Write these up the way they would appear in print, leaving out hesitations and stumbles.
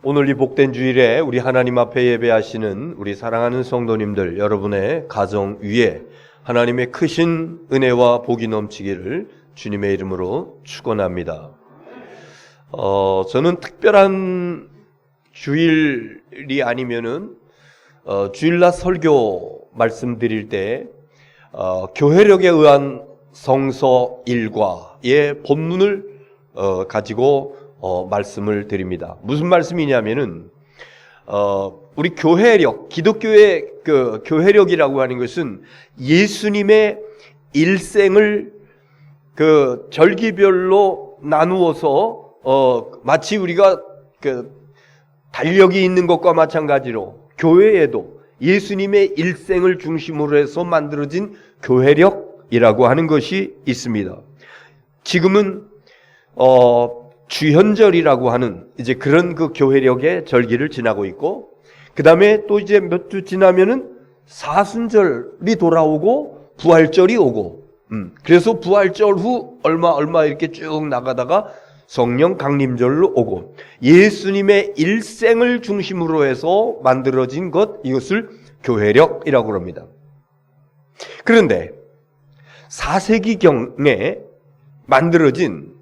오늘 이 복된 주일에 우리 하나님 앞에 예배하시는 우리 사랑하는 성도님들 여러분의 가정 위에 하나님의 크신 은혜와 복이 넘치기를 주님의 이름으로 축원합니다. 저는 특별한 주일이 아니면은 주일날 설교 말씀드릴 때 교회력에 의한 성서 일과의 본문을 가지고 말씀을 드립니다. 무슨 말씀이냐면은 우리 교회력, 기독교의 그 교회력이라고 하는 것은 예수님의 일생을 그 절기별로 나누어서 마치 우리가 그 달력이 있는 것과 마찬가지로 교회에도 예수님의 일생을 중심으로 해서 만들어진 교회력이라고 하는 것이 있습니다. 지금은 주현절이라고 하는 이제 그런 그 교회력의 절기를 지나고 있고, 그 다음에 또 이제 몇 주 지나면은 사순절이 돌아오고 부활절이 오고, 그래서 부활절 후 얼마 이렇게 쭉 나가다가 성령 강림절로 오고, 예수님의 일생을 중심으로 해서 만들어진 것, 이것을 교회력이라고 합니다. 그런데 4세기경에 만들어진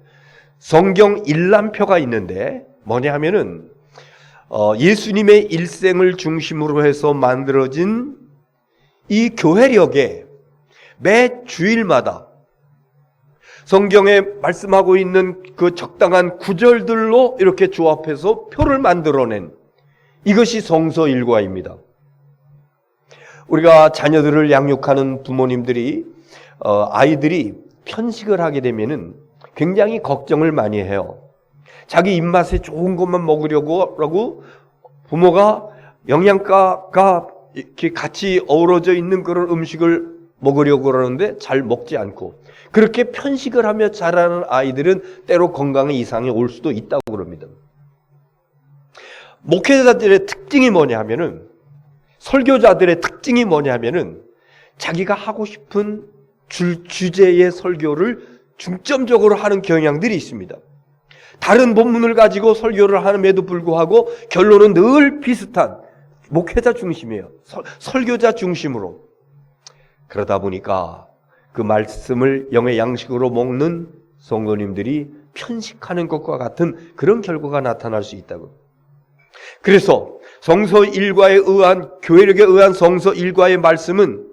성경 일람표가 있는데 뭐냐 하면은 예수님의 일생을 중심으로 해서 만들어진 이 교회력에 매 주일마다 성경에 말씀하고 있는 그 적당한 구절들로 이렇게 조합해서 표를 만들어낸 이것이 성서 일과입니다. 우리가 자녀들을 양육하는 부모님들이 아이들이 편식을 하게 되면은 굉장히 걱정을 많이 해요. 자기 입맛에 좋은 것만 먹으려고 부모가 영양가가 이렇게 같이 어우러져 있는 그런 음식을 먹으려고 그러는데 잘 먹지 않고, 그렇게 편식을 하며 자라는 아이들은 때로 건강에 이상이 올 수도 있다고 그럽니다. 목회자들의 특징이 뭐냐 하면은, 설교자들의 특징이 뭐냐 하면은 자기가 하고 싶은 주제의 설교를 중점적으로 하는 경향들이 있습니다. 다른 본문을 가지고 설교를 함에도 불구하고 결론은 늘 비슷한 목회자 중심이에요. 설교자 중심으로. 그러다 보니까 그 말씀을 영의 양식으로 먹는 성도님들이 편식하는 것과 같은 그런 결과가 나타날 수 있다고. 그래서 성서 일과에 의한, 교회력에 의한 성서 일과의 말씀은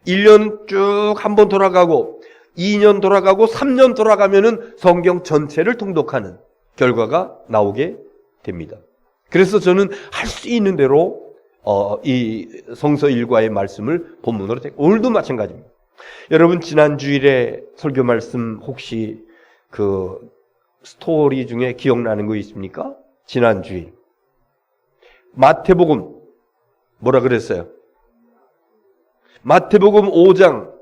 1년 쭉 한번 돌아가고 2년 돌아가고 3년 돌아가면은 성경 전체를 통독하는 결과가 나오게 됩니다. 그래서 저는 할 수 있는 대로 이 성서 일과의 말씀을 본문으로 오늘도 마찬가지입니다. 여러분, 지난 주일에 설교 말씀 혹시 그 스토리 중에 기억나는 거 있습니까? 지난 주일 마태복음 뭐라 그랬어요? 마태복음 5장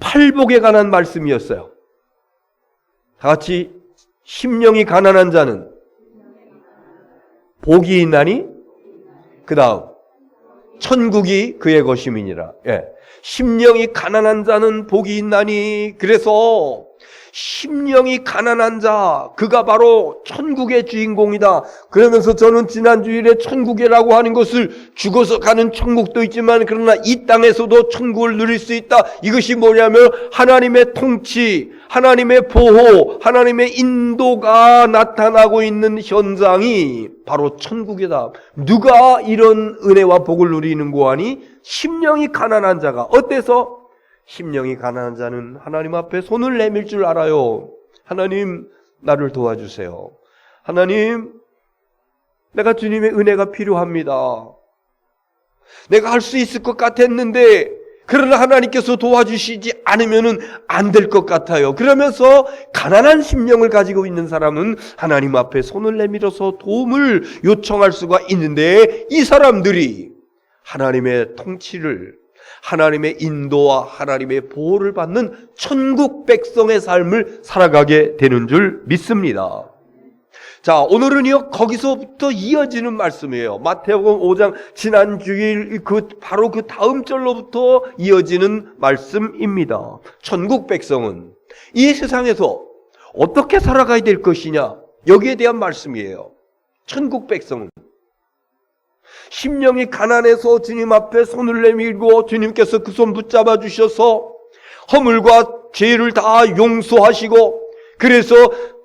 팔복에 관한 말씀이었어요. 다 같이, 심령이 가난한 자는 복이 있나니, 그 다음 천국이 그의 것임이니라. 심령이 가난한 자는 복이 있나니, 그래서 심령이 가난한 자, 그가 바로 천국의 주인공이다. 그러면서 저는 지난 주일에 천국이라고 하는 것을 죽어서 가는 천국도 있지만 그러나 이 땅에서도 천국을 누릴 수 있다. 이것이 뭐냐면 하나님의 통치, 하나님의 보호, 하나님의 인도가 나타나고 있는 현장이 바로 천국이다. 누가 이런 은혜와 복을 누리는고 하니, 심령이 가난한 자가. 어때서? 심령이 가난한 자는 하나님 앞에 손을 내밀 줄 알아요. 하나님, 나를 도와주세요. 하나님, 내가 주님의 은혜가 필요합니다. 내가 할 수 있을 것 같았는데 그러나 하나님께서 도와주시지 않으면 안 될 것 같아요. 그러면서 가난한 심령을 가지고 있는 사람은 하나님 앞에 손을 내밀어서 도움을 요청할 수가 있는데, 이 사람들이 하나님의 통치를, 하나님의 인도와 하나님의 보호를 받는 천국 백성의 삶을 살아가게 되는 줄 믿습니다. 자, 오늘은요, 거기서부터 이어지는 말씀이에요. 마태복음 5장 지난 주일 바로 그 다음 절로부터 이어지는 말씀입니다. 천국 백성은 이 세상에서 어떻게 살아가야 될 것이냐, 여기에 대한 말씀이에요. 천국 백성은 심령이 가난해서 주님 앞에 손을 내밀고 주님께서 그 손 붙잡아 주셔서 허물과 죄를 다 용서하시고 그래서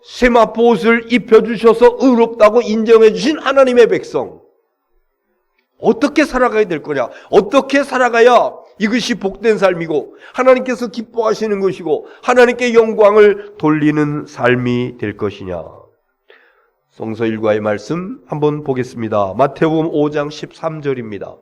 세마포 옷을 입혀주셔서 의롭다고 인정해 주신 하나님의 백성, 어떻게 살아가야 될 거냐? 어떻게 살아가야 이것이 복된 삶이고 하나님께서 기뻐하시는 것이고 하나님께 영광을 돌리는 삶이 될 것이냐? 성서 일과의 말씀 한번 보겠습니다. 마태복음 5장 13절입니다.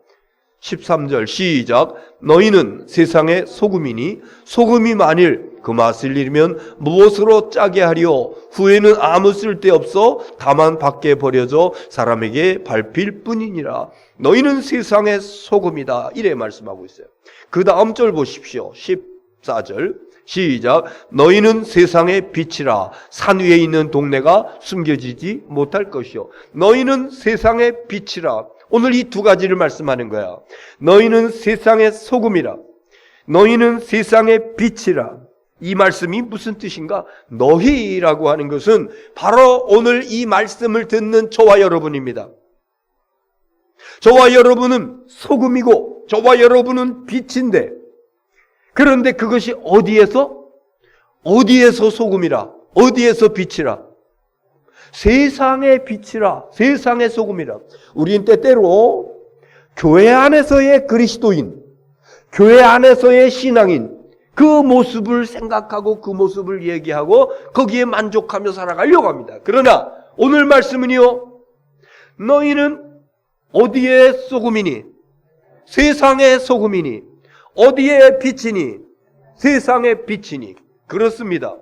13절 시작. 너희는 세상의 소금이니 소금이 만일 그 맛을 잃으면 무엇으로 짜게 하리요? 후에는 아무 쓸데없어 다만 밖에 버려져 사람에게 밟힐 뿐이니라. 너희는 세상의 소금이다. 이래 말씀하고 있어요. 그 다음 절 보십시오. 14절 시작. 너희는 세상의 빛이라. 산 위에 있는 동네가 숨겨지지 못할 것이요. 너희는 세상의 빛이라. 오늘 이 두 가지를 말씀하는 거야. 너희는 세상의 소금이라. 너희는 세상의 빛이라. 이 말씀이 무슨 뜻인가? 너희라고 하는 것은 바로 오늘 이 말씀을 듣는 저와 여러분입니다. 저와 여러분은 소금이고 저와 여러분은 빛인데, 그런데 그것이 어디에서 소금이라, 어디에서 빛이라? 세상의 빛이라, 세상의 소금이라. 우리는 때때로 교회 안에서의 그리스도인, 교회 안에서의 신앙인, 그 모습을 생각하고 그 모습을 얘기하고 거기에 만족하며 살아가려고 합니다. 그러나 오늘 말씀은요, 너희는 어디에 소금이니? 세상의 소금이니? 어디에 빛이니? 세상의 빛이니? 그렇습니다.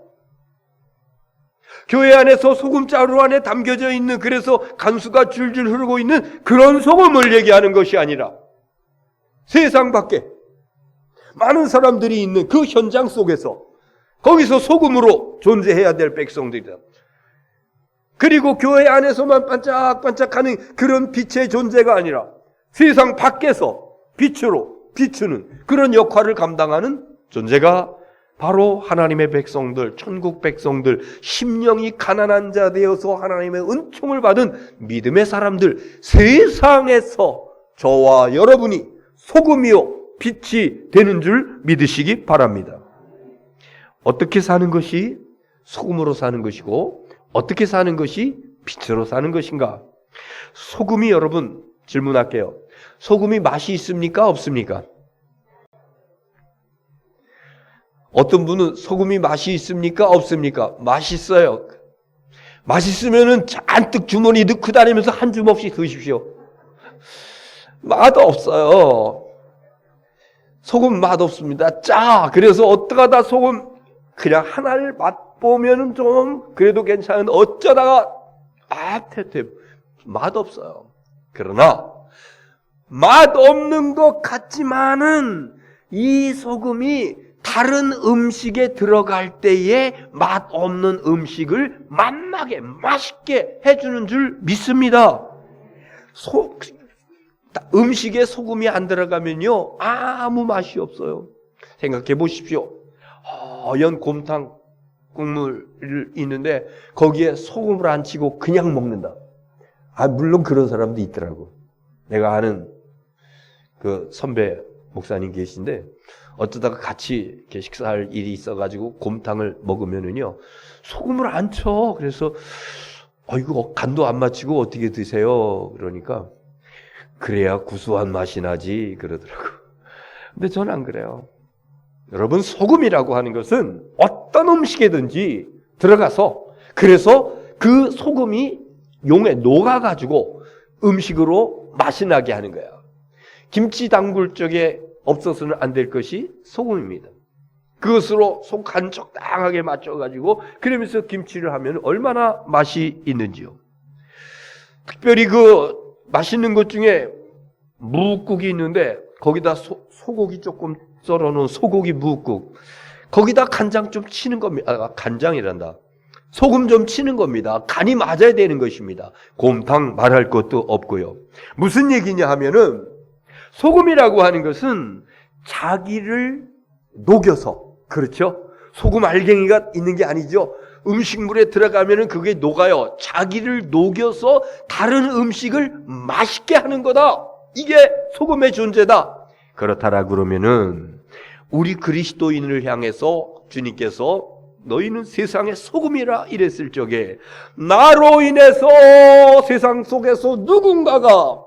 교회 안에서 소금자루 안에 담겨져 있는, 그래서 간수가 줄줄 흐르고 있는 그런 소금을 얘기하는 것이 아니라 세상 밖에 많은 사람들이 있는 그 현장 속에서 거기서 소금으로 존재해야 될 백성들이다. 그리고 교회 안에서만 반짝반짝하는 그런 빛의 존재가 아니라 세상 밖에서 빛으로 비추는 그런 역할을 감당하는 존재가 바로 하나님의 백성들, 천국 백성들, 심령이 가난한 자 되어서 하나님의 은총을 받은 믿음의 사람들, 세상에서 저와 여러분이 소금이요 빛이 되는 줄 믿으시기 바랍니다. 어떻게 사는 것이 소금으로 사는 것이고 어떻게 사는 것이 빛으로 사는 것인가? 소금이, 여러분 질문할게요. 소금이 맛이 있습니까? 없습니까? 어떤 분은 소금이 맛이 있습니까? 없습니까? 맛있어요. 맛있으면은 잔뜩 주머니 넣고 다니면서 한 주먹씩 드십시오. 맛 없어요. 소금 맛 없습니다. 짜. 그래서 어떡하다 소금 그냥 하나를 맛보면은 좀 그래도 괜찮은, 어쩌다가 태태 맛 없어요. 그러나 맛 없는 것 같지만은 이 소금이 다른 음식에 들어갈 때에 맛 없는 음식을 맛나게 맛있게 해주는 줄 믿습니다. 음식에 소금이 안 들어가면요 아무 맛이 없어요. 생각해 보십시오. 하얀 곰탕 국물이 있는데 거기에 소금을 안 치고 그냥 먹는다. 물론 그런 사람도 있더라고. 내가 아는 그 선배 목사님 계신데 어쩌다가 같이 이렇게 식사할 일이 있어가지고 곰탕을 먹으면은요 소금을 안 쳐. 그래서 이거 간도 안 맞추고 어떻게 드세요? 그러니까 그래야 구수한 맛이 나지 그러더라고. 근데 저는 안 그래요. 여러분, 소금이라고 하는 것은 어떤 음식에든지 들어가서, 그래서 그 소금이 용에 녹아가지고 음식으로 맛이 나게 하는 거예요. 김치 담글 적에 없어서는 안 될 것이 소금입니다. 그것으로 간 적당하게 맞춰가지고 그러면서 김치를 하면 얼마나 맛이 있는지요. 특별히 그 맛있는 것 중에 무국이 있는데 거기다 소고기 조금 썰어놓은 소고기 무국, 거기다 간장 좀 치는 겁니다. 간장이란다. 소금 좀 치는 겁니다. 간이 맞아야 되는 것입니다. 곰탕 말할 것도 없고요. 무슨 얘기냐 하면은 소금이라고 하는 것은 자기를 녹여서, 그렇죠? 소금 알갱이가 있는 게 아니죠. 음식물에 들어가면은 그게 녹아요. 자기를 녹여서 다른 음식을 맛있게 하는 거다. 이게 소금의 존재다. 그렇다라 그러면은 우리 그리스도인을 향해서 주님께서 너희는 세상의 소금이라 이랬을 적에 나로 인해서 세상 속에서 누군가가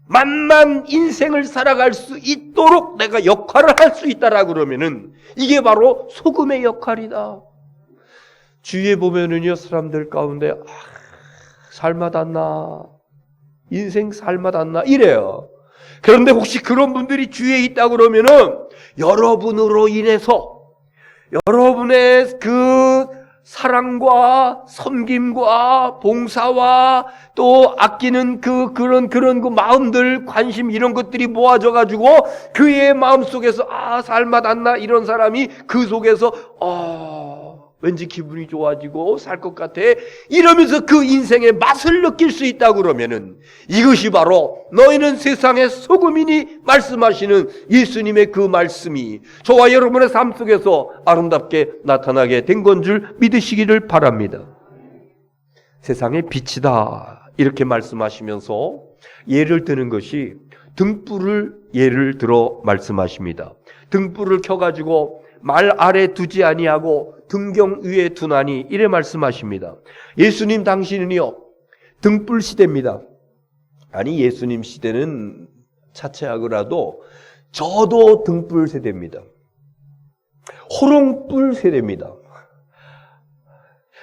만만 인생을 살아갈 수 있도록 내가 역할을 할 수 있다라 그러면은 이게 바로 소금의 역할이다. 주위에 보면은요, 사람들 가운데 살맛았나, 인생 살맛았나 이래요. 그런데 혹시 그런 분들이 주위에 있다 그러면은 여러분으로 인해서 여러분의 그 사랑과 섬김과 봉사와 또 아끼는 그런 그 마음들, 관심 이런 것들이 모아져 가지고 그의 마음 속에서 살맛았나 이런 사람이 그 속에서 왠지 기분이 좋아지고 살 것 같아 이러면서 그 인생의 맛을 느낄 수 있다 그러면은 이것이 바로 너희는 세상의 소금이니 말씀하시는 예수님의 그 말씀이 저와 여러분의 삶 속에서 아름답게 나타나게 된 건 줄 믿으시기를 바랍니다. 세상의 빛이다 이렇게 말씀하시면서 예를 드는 것이 등불을 예를 들어 말씀하십니다. 등불을 켜가지고 말 아래 두지 아니하고 등경 위에 두나니 이래 말씀하십니다. 예수님 당시는요 등불 시대입니다. 아니 예수님 시대는 차치하더라도 저도 등불 세대입니다. 호롱불 세대입니다.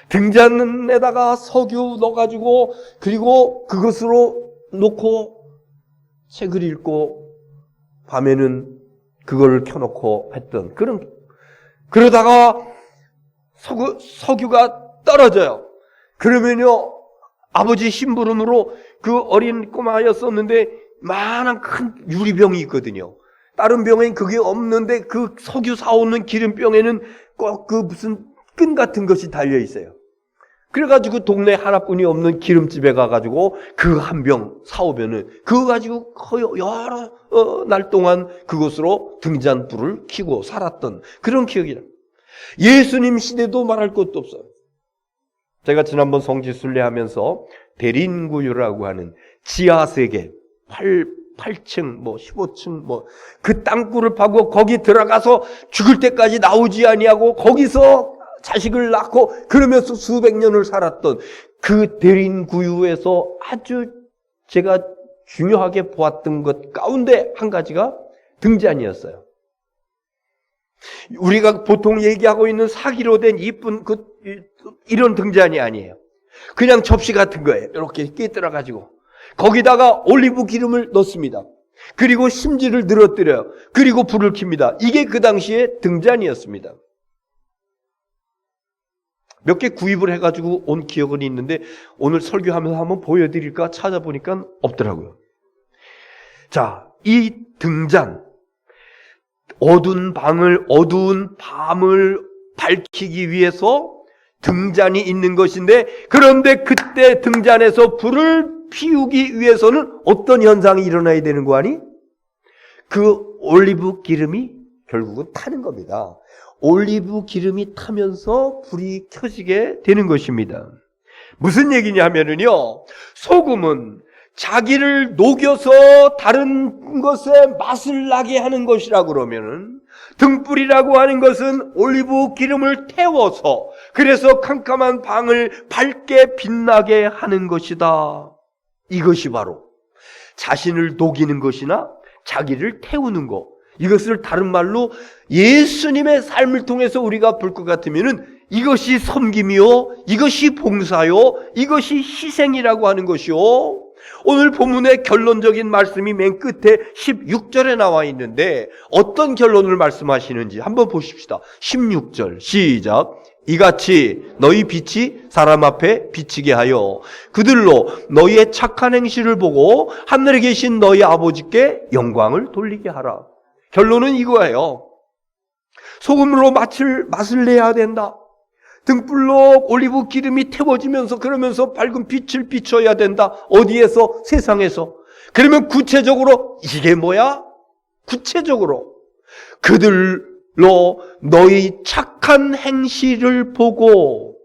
등잔에다가 석유 넣어가지고 그리고 그것으로 놓고 책을 읽고 밤에는 그걸 켜놓고 했던 그러다가 석유가 떨어져요. 그러면요 아버지 심부름으로 그 어린 꼬마였었는데 만한 큰 유리병이 있거든요. 다른 병엔 그게 없는데 그 석유 사오는 기름병에는 꼭 그 무슨 끈 같은 것이 달려 있어요. 그래가지고 동네 하나뿐이 없는 기름집에 가가지고 그 한 병 사오면은 그거 가지고 거의 여러 날 동안 그것으로 등잔불을 켜고 살았던 그런 기억이라. 예수님 시대도 말할 것도 없어요. 제가 지난번 성지순례 하면서 대린구유라고 하는 지하세계 8층 15층 그 땅굴을 파고 거기 들어가서 죽을 때까지 나오지 아니하고 거기서 자식을 낳고 그러면서 수백 년을 살았던 그 대린구유에서 아주 제가 중요하게 보았던 것 가운데 한 가지가 등잔이었어요. 우리가 보통 얘기하고 있는 사기로 된 이쁜 이런 등잔이 아니에요. 그냥 접시 같은 거예요. 이렇게 끼들어가지고 거기다가 올리브 기름을 넣습니다. 그리고 심지를 늘어뜨려요. 그리고 불을 켭니다. 이게 그 당시에 등잔이었습니다. 몇 개 구입을 해가지고 온 기억은 있는데 오늘 설교하면서 한번 보여드릴까 찾아보니까 없더라고요. 자, 이 등잔, 어두운 밤을 밝히기 위해서 등잔이 있는 것인데 그런데 그때 등잔에서 불을 피우기 위해서는 어떤 현상이 일어나야 되는 거 아니? 그 올리브 기름이 결국은 타는 겁니다. 올리브 기름이 타면서 불이 켜지게 되는 것입니다. 무슨 얘기냐 하면은요, 소금은 자기를 녹여서 다른 것에 맛을 나게 하는 것이라 그러면은 등불이라고 하는 것은 올리브 기름을 태워서 그래서 캄캄한 방을 밝게 빛나게 하는 것이다. 이것이 바로 자신을 녹이는 것이나 자기를 태우는 것. 이것을 다른 말로 예수님의 삶을 통해서 우리가 볼 것 같으면은 이것이 섬김이요, 이것이 봉사요, 이것이 희생이라고 하는 것이요. 오늘 본문의 결론적인 말씀이 맨 끝에 16절에 나와 있는데 어떤 결론을 말씀하시는지 한번 보십시다. 16절 시작. 이같이 너희 빛이 사람 앞에 비치게 하여 그들로 너희의 착한 행실을 보고 하늘에 계신 너희 아버지께 영광을 돌리게 하라. 결론은 이거예요. 소금으로 맛을 내야 된다. 등불로 올리브 기름이 태워지면서 그러면서 밝은 빛을 비춰야 된다. 어디에서? 세상에서. 그러면 구체적으로 이게 뭐야? 구체적으로 그들로 너희 착한 행실을 보고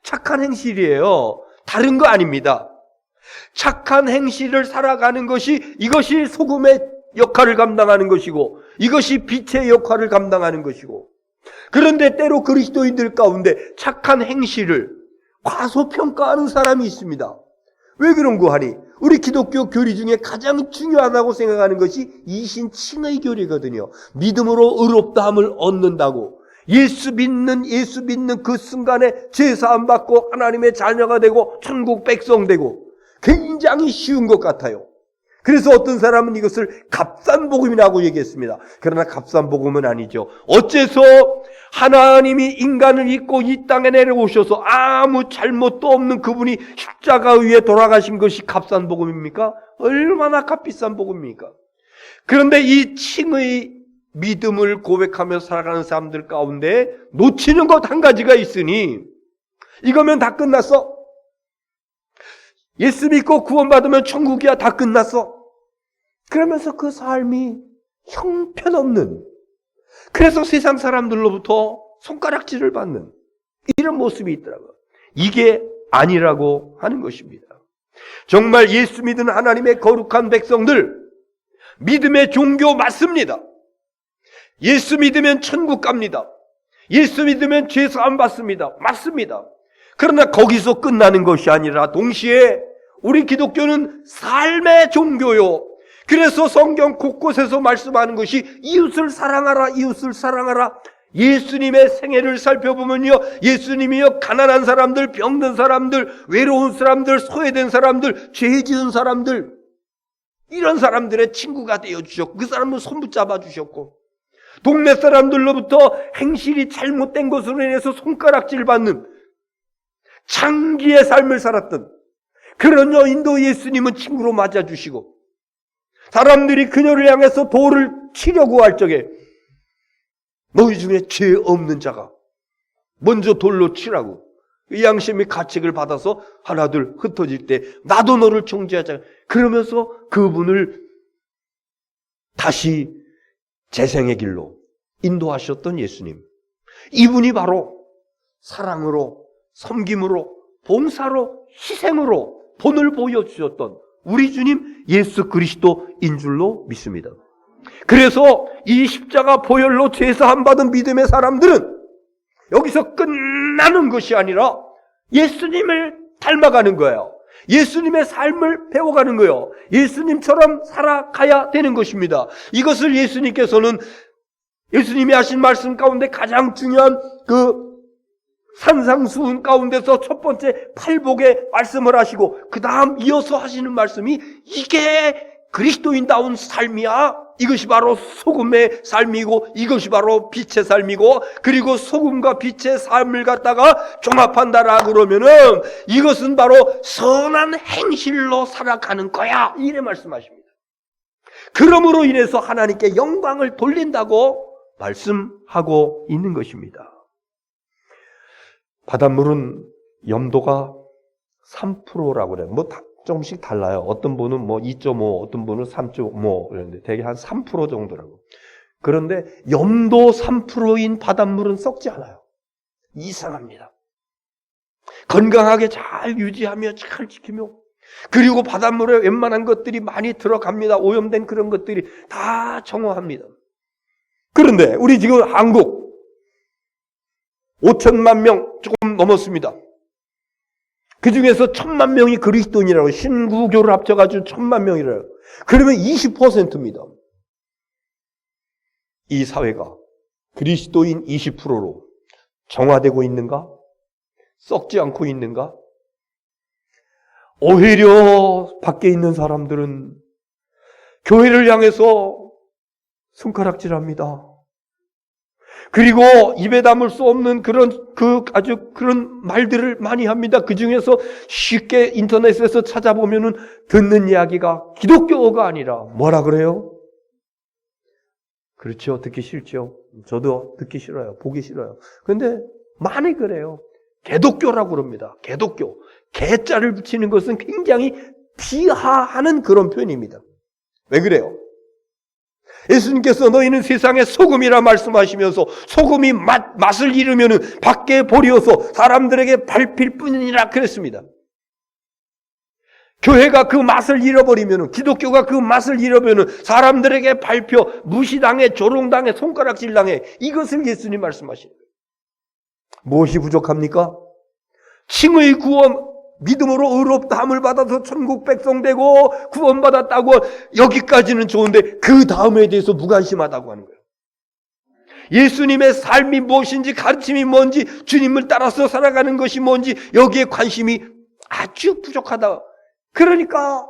착한 행실이에요. 다른 거 아닙니다. 착한 행실을 살아가는 것이, 이것이 소금의 역할을 감당하는 것이고, 이것이 빛의 역할을 감당하는 것이고, 그런데 때로 그리스도인들 가운데 착한 행실을 과소평가하는 사람이 있습니다. 왜 그런 거 하니? 우리 기독교 교리 중에 가장 중요하다고 생각하는 것이 이신칭의 교리거든요. 믿음으로 의롭다함을 얻는다고. 예수 믿는 그 순간에 죄사함 받고 하나님의 자녀가 되고 천국 백성 되고, 굉장히 쉬운 것 같아요. 그래서 어떤 사람은 이것을 값산복음이라고 얘기했습니다. 그러나 값산복음은 아니죠. 어째서 하나님이 인간을 입고 이 땅에 내려오셔서 아무 잘못도 없는 그분이 십자가 위에 돌아가신 것이 값산복음입니까? 얼마나 값비싼 복음입니까? 그런데 이 칭의 믿음을 고백하며 살아가는 사람들 가운데 놓치는 것 한 가지가 있으니, 이거면 다 끝났어. 예수 믿고 구원받으면 천국이야, 다 끝났어. 그러면서 그 삶이 형편없는, 그래서 세상 사람들로부터 손가락질을 받는 이런 모습이 있더라고요. 이게 아니라고 하는 것입니다. 정말 예수 믿은 하나님의 거룩한 백성들, 믿음의 종교 맞습니다. 예수 믿으면 천국 갑니다. 예수 믿으면 죄 사함 받습니다. 맞습니다. 그러나 거기서 끝나는 것이 아니라 동시에 우리 기독교는 삶의 종교요. 그래서 성경 곳곳에서 말씀하는 것이 이웃을 사랑하라, 이웃을 사랑하라. 예수님의 생애를 살펴보면요, 예수님이요 가난한 사람들, 병든 사람들, 외로운 사람들, 소외된 사람들, 죄 지은 사람들, 이런 사람들의 친구가 되어주셨고, 그 사람을 손 붙잡아 주셨고, 동네 사람들로부터 행실이 잘못된 것으로 인해서 손가락질 받는 장기의 삶을 살았던 그런 여인도 예수님은 친구로 맞아주시고, 사람들이 그녀를 향해서 돌을 치려고 할 적에 너희 중에 죄 없는 자가 먼저 돌로 치라고, 이 양심의 가책을 받아서 하나둘 흩어질 때 나도 너를 정죄하자, 그러면서 그분을 다시 재생의 길로 인도하셨던 예수님, 이분이 바로 사랑으로, 섬김으로, 봉사로, 희생으로 본을 보여주셨던 우리 주님 예수 그리스도인 줄로 믿습니다. 그래서 이 십자가 보혈로 죄사함 받은 믿음의 사람들은 여기서 끝나는 것이 아니라 예수님을 닮아가는 거예요. 예수님의 삶을 배워가는 거예요. 예수님처럼 살아가야 되는 것입니다. 이것을 예수님께서는 예수님이 하신 말씀 가운데 가장 중요한 그 산상수훈 가운데서 첫 번째 팔복의 말씀을 하시고, 그 다음 이어서 하시는 말씀이 이게 그리스도인다운 삶이야. 이것이 바로 소금의 삶이고, 이것이 바로 빛의 삶이고, 그리고 소금과 빛의 삶을 갖다가 종합한다라 그러면은 이것은 바로 선한 행실로 살아가는 거야, 이래 말씀하십니다. 그러므로 인해서 하나님께 영광을 돌린다고 말씀하고 있는 것입니다. 바닷물은 염도가 3%라고 그래요. 뭐 조금씩 달라요. 어떤 분은 뭐 2.5, 어떤 분은 3.5 그러는데 대개 한 3% 정도라고. 그런데 염도 3%인 바닷물은 썩지 않아요. 이상합니다. 건강하게 잘 유지하며 잘 지키며, 그리고 바닷물에 웬만한 것들이 많이 들어갑니다. 오염된 그런 것들이 다 정화합니다. 그런데 우리 지금 한국 5천만 명 조금 넘었습니다. 그 중에서 1,000만 명이 그리스도인이라고, 신구교를 합쳐가지고 1,000만 명이래요. 그러면 20%입니다. 이 사회가 그리스도인 20%로 정화되고 있는가? 썩지 않고 있는가? 오히려 밖에 있는 사람들은 교회를 향해서 손가락질합니다. 그리고 입에 담을 수 없는 아주 그런 말들을 많이 합니다. 그 중에서 쉽게 인터넷에서 찾아보면은 듣는 이야기가 기독교가 아니라 뭐라 그래요? 그렇죠. 듣기 싫죠. 저도 듣기 싫어요. 보기 싫어요. 그런데 많이 그래요. 개독교라고 그럽니다. 개독교. 개자를 붙이는 것은 굉장히 비하하는 그런 표현입니다. 왜 그래요? 예수님께서 너희는 세상의 소금이라 말씀하시면서 소금이 맛을 잃으면 밖에 버려서 사람들에게 밟힐 뿐이니라 그랬습니다. 교회가 그 맛을 잃어버리면, 기독교가 그 맛을 잃어버리면 사람들에게 밟혀 무시당해, 조롱당해, 손가락질당해. 이것을 예수님 말씀하시는 거예요. 무엇이 부족합니까? 칭의 구원, 믿음으로 의롭다함을 받아서 천국 백성 되고 구원받았다고 여기까지는 좋은데 그 다음에 대해서 무관심하다고 하는 거예요. 예수님의 삶이 무엇인지, 가르침이 뭔지, 주님을 따라서 살아가는 것이 뭔지 여기에 관심이 아주 부족하다. 그러니까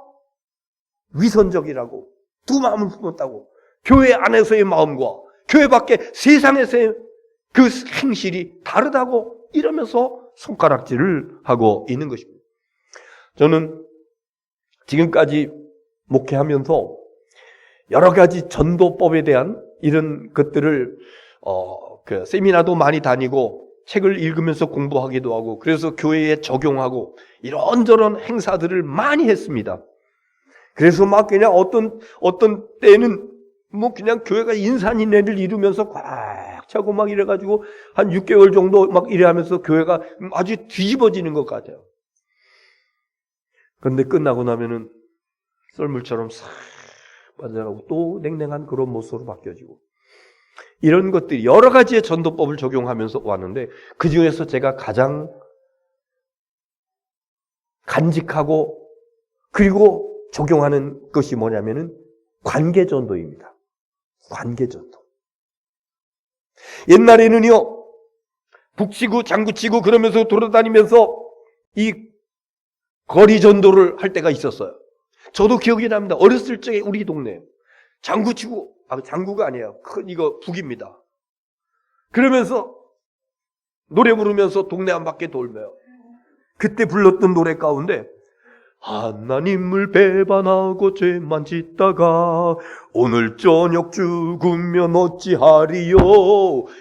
위선적이라고, 두 마음을 품었다고, 교회 안에서의 마음과 교회 밖에 세상에서의 그 행실이 다르다고 이러면서 손가락질을 하고 있는 것입니다. 저는 지금까지 목회하면서 여러 가지 전도법에 대한 이런 것들을 그 세미나도 많이 다니고 책을 읽으면서 공부하기도 하고, 그래서 교회에 적용하고 이런저런 행사들을 많이 했습니다. 그래서 막 그냥 어떤 때는 뭐 그냥 교회가 인산인해를 이루면서 꽉 차고 막 이래가지고 한 6개월 정도 막 이래 하면서 교회가 아주 뒤집어지는 것 같아요. 그런데 끝나고 나면은 썰물처럼 싹 빠져나가고 또 냉랭한 그런 모습으로 바뀌어지고, 이런 것들이 여러 가지의 전도법을 적용하면서 왔는데 그 중에서 제가 가장 간직하고 그리고 적용하는 것이 뭐냐면은 관계전도입니다. 관계전도. 옛날에는요, 북치고 장구치고 그러면서 돌아다니면서 이 거리전도를 할 때가 있었어요. 저도 기억이 납니다. 어렸을 적에 우리 동네 장구치고, 장구가 아니에요. 이거 북입니다. 그러면서 노래 부르면서 동네 한 바퀴 돌며요. 그때 불렀던 노래 가운데 하나님을 배반하고 죄만 짓다가 오늘 저녁 죽으면 어찌하리요.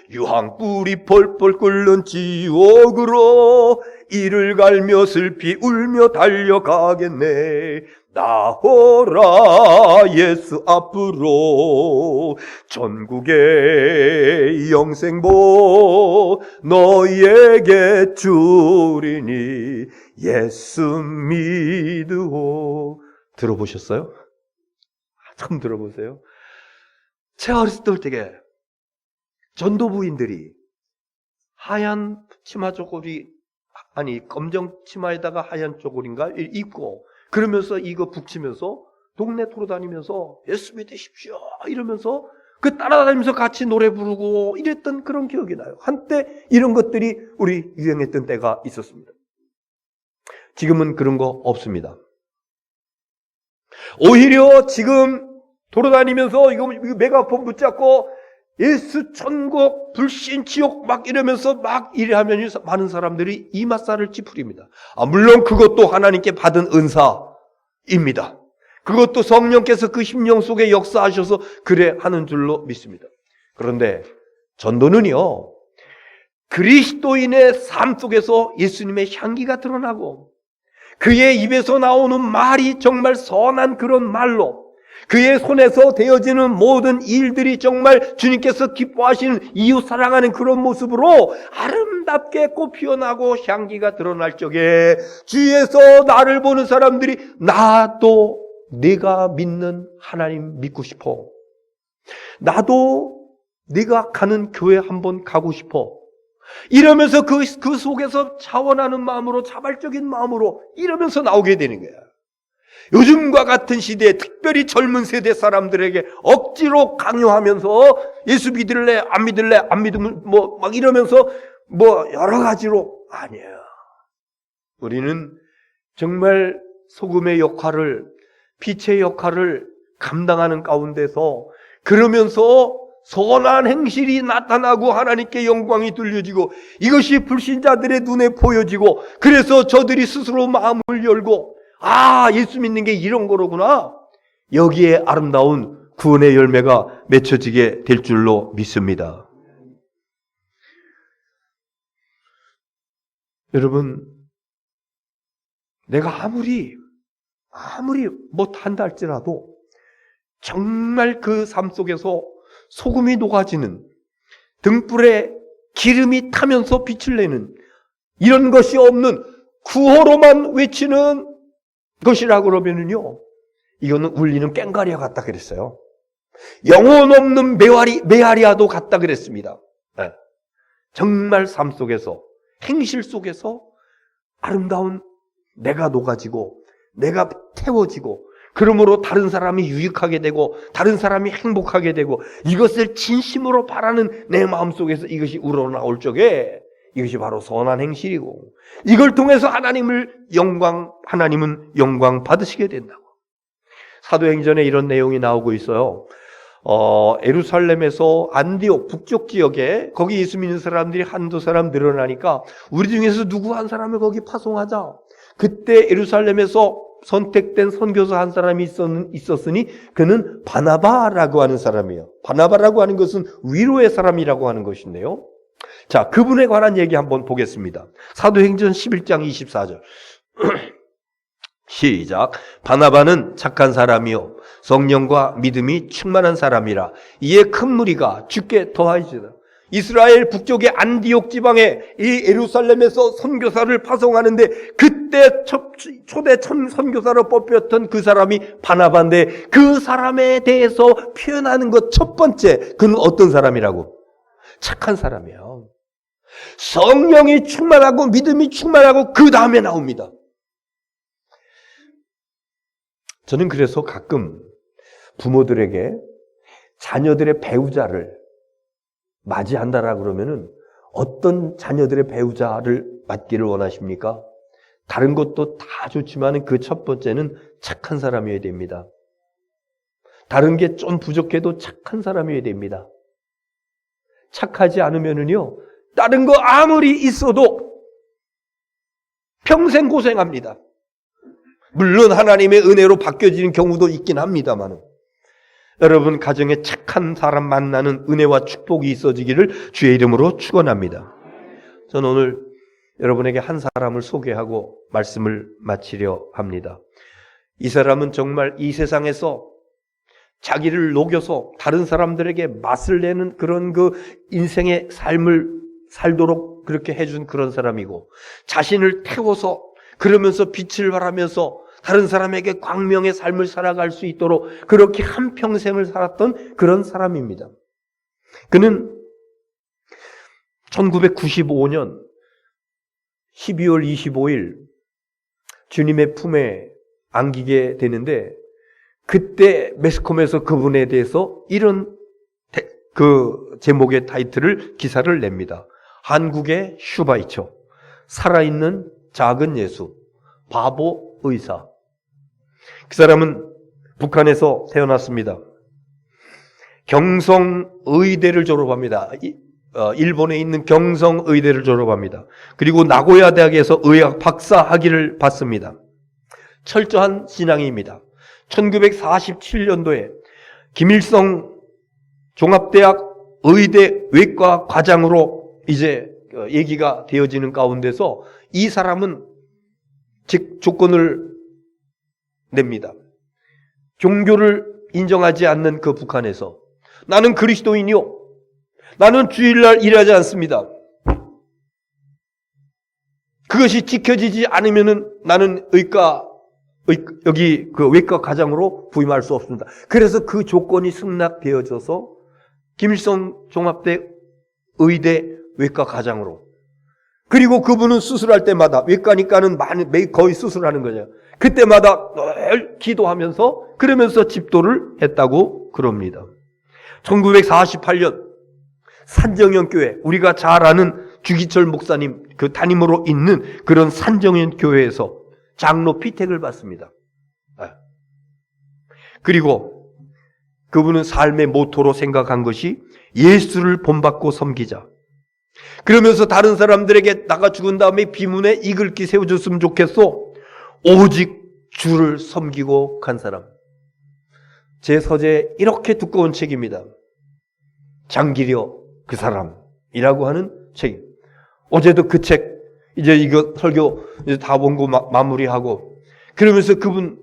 유황불이 펄펄 끓는 지옥으로 이를 갈며 슬피 울며 달려가겠네. 나오라 예수 앞으로 전국의 영생보 너희에게 주리니 예수 믿으오. 들어보셨어요? 처음 들어보세요? 제가 어렸을 때게 전도부인들이 하얀 치마 쪼고리, 아니 검정 치마에다가 하얀 쪼고리인가 입고 그러면서 이거 북치면서 동네 돌아다니면서 예수 믿으십시오 이러면서 그 따라다니면서 같이 노래 부르고 이랬던 그런 기억이 나요. 한때 이런 것들이 우리 유행했던 때가 있었습니다. 지금은 그런 거 없습니다. 오히려 지금 돌아다니면서 이거 메가폰 붙잡고 예수 천국 불신 지옥 막 이러면서 막 이래하면 많은 사람들이 이맛살을 찌푸립니다. 물론 그것도 하나님께 받은 은사입니다. 그것도 성령께서 그 심령 속에 역사하셔서 그래 하는 줄로 믿습니다. 그런데 전도는요, 그리스도인의 삶 속에서 예수님의 향기가 드러나고 그의 입에서 나오는 말이 정말 선한 그런 말로, 그의 손에서 되어지는 모든 일들이 정말 주님께서 기뻐하시는 이웃 사랑하는 그런 모습으로 아름답게 꽃 피어나고 향기가 드러날 적에 주위에서 나를 보는 사람들이 나도 내가 믿는 하나님 믿고 싶어. 나도 내가 가는 교회 한번 가고 싶어. 이러면서 그 속에서 자원하는 마음으로, 자발적인 마음으로 이러면서 나오게 되는 거야. 요즘과 같은 시대에 특별히 젊은 세대 사람들에게 억지로 강요하면서 예수 믿을래 안 믿을래 안 믿으면 뭐 막 이러면서 뭐 여러 가지로 아니에요. 우리는 정말 소금의 역할을, 빛의 역할을 감당하는 가운데서 그러면서 선한 행실이 나타나고 하나님께 영광이 들려지고 이것이 불신자들의 눈에 보여지고 그래서 저들이 스스로 마음을 열고 예수 믿는 게 이런 거로구나. 여기에 아름다운 구원의 열매가 맺혀지게 될 줄로 믿습니다. 여러분, 내가 아무리 못한다 할지라도 정말 그 삶 속에서 소금이 녹아지는, 등불에 기름이 타면서 빛을 내는, 이런 것이 없는 구호로만 외치는 것이라 그러면은요, 이거는 울리는 꽹과리와 같다 그랬어요. 영혼 없는 메아리아도 같다 그랬습니다. 네. 정말 삶 속에서, 행실 속에서 아름다운 내가 녹아지고 내가 태워지고, 그러므로 다른 사람이 유익하게 되고 다른 사람이 행복하게 되고, 이것을 진심으로 바라는 내 마음속에서 이것이 우러나올 적에 이것이 바로 선한 행실이고, 이걸 통해서 하나님은 영광 받으시게 된다고. 사도행전에 이런 내용이 나오고 있어요. 예루살렘에서 안디옥 북쪽 지역에, 거기 예수 믿는 사람들이 한두 사람 늘어나니까 우리 중에서 누구 한 사람을 거기 파송하자. 그때 예루살렘에서 선택된 선교사 한 사람이 있었으니 그는 바나바라고 하는 사람이에요. 바나바라고 하는 것은 위로의 사람이라고 하는 것인데요. 자, 그분에 관한 얘기 한번 보겠습니다. 사도행전 11장 24절. 시작. 바나바는 착한 사람이요 성령과 믿음이 충만한 사람이라 이에 큰 무리가 주께 더하시다. 이스라엘 북쪽의 안디옥 지방에 이 예루살렘에서 선교사를 파송하는데, 그때 초대 선교사로 뽑혔던 그 사람이 바나바인데, 그 사람에 대해서 표현하는 것 첫 번째, 그는 어떤 사람이라고? 착한 사람이에요. 성령이 충만하고 믿음이 충만하고 그 다음에 나옵니다. 저는 그래서 가끔 부모들에게 자녀들의 배우자를 맞이한다라 그러면은 어떤 자녀들의 배우자를 맞기를 원하십니까? 다른 것도 다 좋지만 그 첫 번째는 착한 사람이어야 됩니다. 다른 게 좀 부족해도 착한 사람이어야 됩니다. 착하지 않으면은요, 다른 거 아무리 있어도 평생 고생합니다. 물론 하나님의 은혜로 바뀌어지는 경우도 있긴 합니다만, 여러분 가정에 착한 사람 만나는 은혜와 축복이 있어지기를 주의 이름으로 축원합니다. 저는 오늘 여러분에게 한 사람을 소개하고 말씀을 마치려 합니다. 이 사람은 정말 이 세상에서 자기를 녹여서 다른 사람들에게 맛을 내는 그런 그 인생의 삶을 살도록 그렇게 해준 그런 사람이고, 자신을 태워서 그러면서 빛을 발하면서 다른 사람에게 광명의 삶을 살아갈 수 있도록 그렇게 한평생을 살았던 그런 사람입니다. 그는 1995년 12월 25일 주님의 품에 안기게 되는데, 그때 매스컴에서 그분에 대해서 이런 그 제목의 타이틀을, 기사를 냅니다. 한국의 슈바이처, 살아있는 작은 예수, 바보 의사. 그 사람은 북한에서 태어났습니다. 경성의대를 졸업합니다. 일본에 있는 경성의대를 졸업합니다. 그리고 나고야 대학에서 의학 박사 학위를 받습니다. 철저한 신앙인입니다. 1947년도에 김일성 종합대학 의대 외과 과장으로 이제 얘기가 되어지는 가운데서 이 사람은 조건을 냅니다. 종교를 인정하지 않는 그 북한에서, 나는 그리스도인이요, 나는 주일날 일하지 않습니다. 그것이 지켜지지 않으면은 나는 여기 그 외과 과장으로 부임할 수 없습니다. 그래서 그 조건이 승낙되어져서 김일성 종합대 의대 외과 과장으로, 그리고 그분은 수술할 때마다, 외과니까는 거의 수술하는 거죠. 그때마다 늘 기도하면서 그러면서 집도를 했다고 그럽니다. 1948년 산정연교회, 우리가 잘 아는 주기철 목사님 그 담임으로 있는 그런 산정연교회에서 장로 피택을 받습니다. 그리고 그분은 삶의 모토로 생각한 것이 예수를 본받고 섬기자. 그러면서 다른 사람들에게 나가 죽은 다음에 비문에 이글기 세워줬으면 좋겠어. 오직 주를 섬기고 간 사람. 제 서재에 이렇게 두꺼운 책입니다. 장기려 그 사람이라고 하는 책. 어제도 그 책, 이제 이거 설교 이제 다 원고 마무리하고 그러면서 그분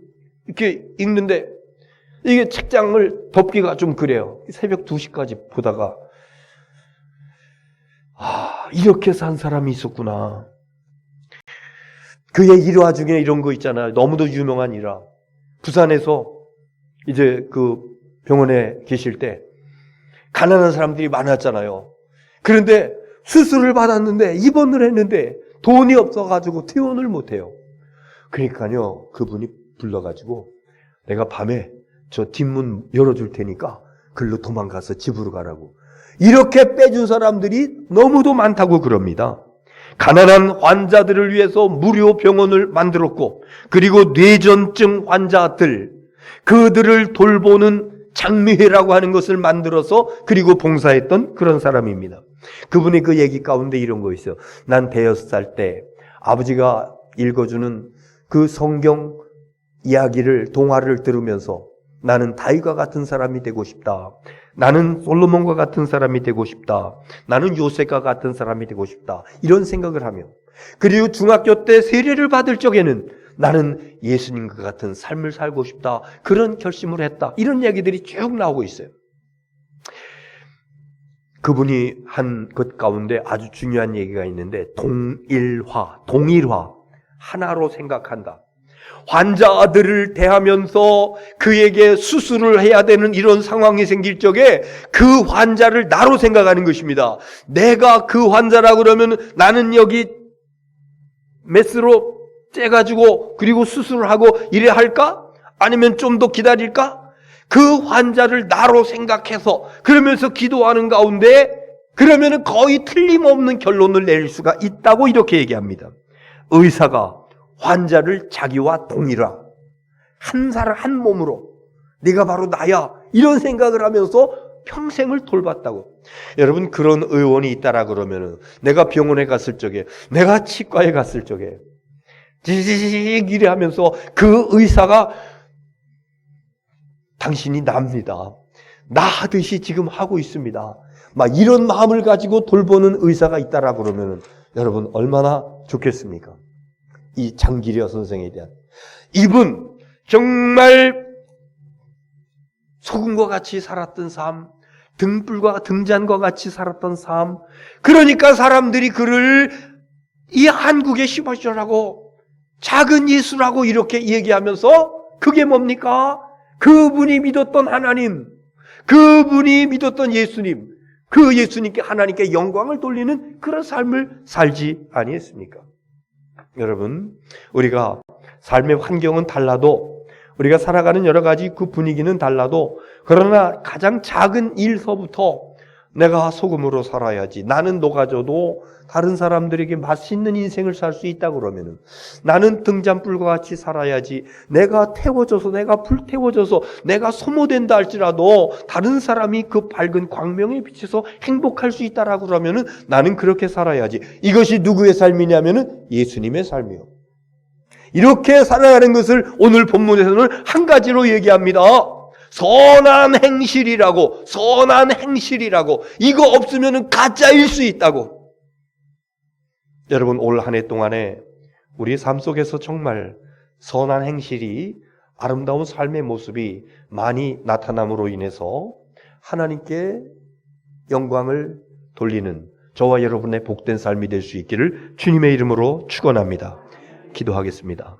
이렇게 읽는데 이게 책장을 덮기가 좀 그래요. 새벽 2시까지 보다가 이렇게 산 사람이 있었구나. 그의 일화 중에 이런 거 있잖아요. 너무도 유명한 일화. 부산에서 이제 그 병원에 계실 때 가난한 사람들이 많았잖아요. 그런데 수술을 받았는데 입원을 했는데 돈이 없어가지고 퇴원을 못해요. 그러니까요, 그분이 불러가지고 내가 밤에 저 뒷문 열어줄 테니까 글로 도망가서 집으로 가라고. 이렇게 빼준 사람들이 너무도 많다고 그럽니다. 가난한 환자들을 위해서 무료 병원을 만들었고, 그리고 뇌전증 환자들, 그들을 돌보는 장미회라고 하는 것을 만들어서 그리고 봉사했던 그런 사람입니다. 그분이 그 얘기 가운데 이런 거 있어요. 난 대여섯 살 때 아버지가 읽어주는 그 성경 이야기를, 동화를 들으면서 나는 다윗과 같은 사람이 되고 싶다. 나는 솔로몬과 같은 사람이 되고 싶다. 나는 요셉과 같은 사람이 되고 싶다. 이런 생각을 하며, 그리고 중학교 때 세례를 받을 적에는 나는 예수님과 같은 삶을 살고 싶다. 그런 결심을 했다. 이런 얘기들이 쭉 나오고 있어요. 그분이 한 것 가운데 아주 중요한 얘기가 있는데, 동일화, 하나로 생각한다. 환자들을 대하면서 그에게 수술을 해야 되는 이런 상황이 생길 적에 그 환자를 나로 생각하는 것입니다. 내가 그 환자라 그러면 나는 여기 메스로 째가지고 그리고 수술을 하고 이래야 할까? 아니면 좀 더 기다릴까? 그 환자를 나로 생각해서 그러면서 기도하는 가운데 그러면 거의 틀림없는 결론을 낼 수가 있다고 이렇게 얘기합니다. 의사가 환자를 자기와 동일화, 한 사람 한 몸으로 네가 바로 나야 이런 생각을 하면서 평생을 돌봤다고. 여러분, 그런 의원이 있다라 그러면은 내가 병원에 갔을 적에, 내가 치과에 갔을 적에 지지직 이래 하면서 그 의사가 당신이 납니다. 나 하듯이 지금 하고 있습니다. 막 이런 마음을 가지고 돌보는 의사가 있다라 그러면은 여러분 얼마나 좋겠습니까? 이 장기려 선생에 대한, 이분 정말 소금과 같이 살았던 삶, 등잔과 같이 살았던 삶. 그러니까 사람들이 그를 이 한국의 시바시라고 작은 예수라고 이렇게 얘기하면서, 그게 뭡니까? 그분이 믿었던 하나님, 그분이 믿었던 예수님, 그 예수님께, 하나님께 영광을 돌리는 그런 삶을 살지 아니했습니까? 여러분, 우리가 삶의 환경은 달라도, 우리가 살아가는 여러 가지 그 분위기는 달라도, 그러나 가장 작은 일서부터 내가 소금으로 살아야지, 나는 녹아져도 다른 사람들에게 맛있는 인생을 살 수 있다 그러면은, 나는 등잔불과 같이 살아야지, 내가 태워져서, 내가 불태워져서 내가 소모된다 할지라도 다른 사람이 그 밝은 광명에 비춰서 행복할 수 있다라고 그러면은 나는 그렇게 살아야지. 이것이 누구의 삶이냐면은 예수님의 삶이요. 이렇게 살아가는 것을 오늘 본문에서는 한 가지로 얘기합니다. 선한 행실이라고, 선한 행실이라고. 이거 없으면 가짜일 수 있다고. 여러분, 올 한 해 동안에 우리의 삶 속에서 정말 선한 행실이, 아름다운 삶의 모습이 많이 나타남으로 인해서 하나님께 영광을 돌리는 저와 여러분의 복된 삶이 될 수 있기를 주님의 이름으로 축원합니다. 기도하겠습니다.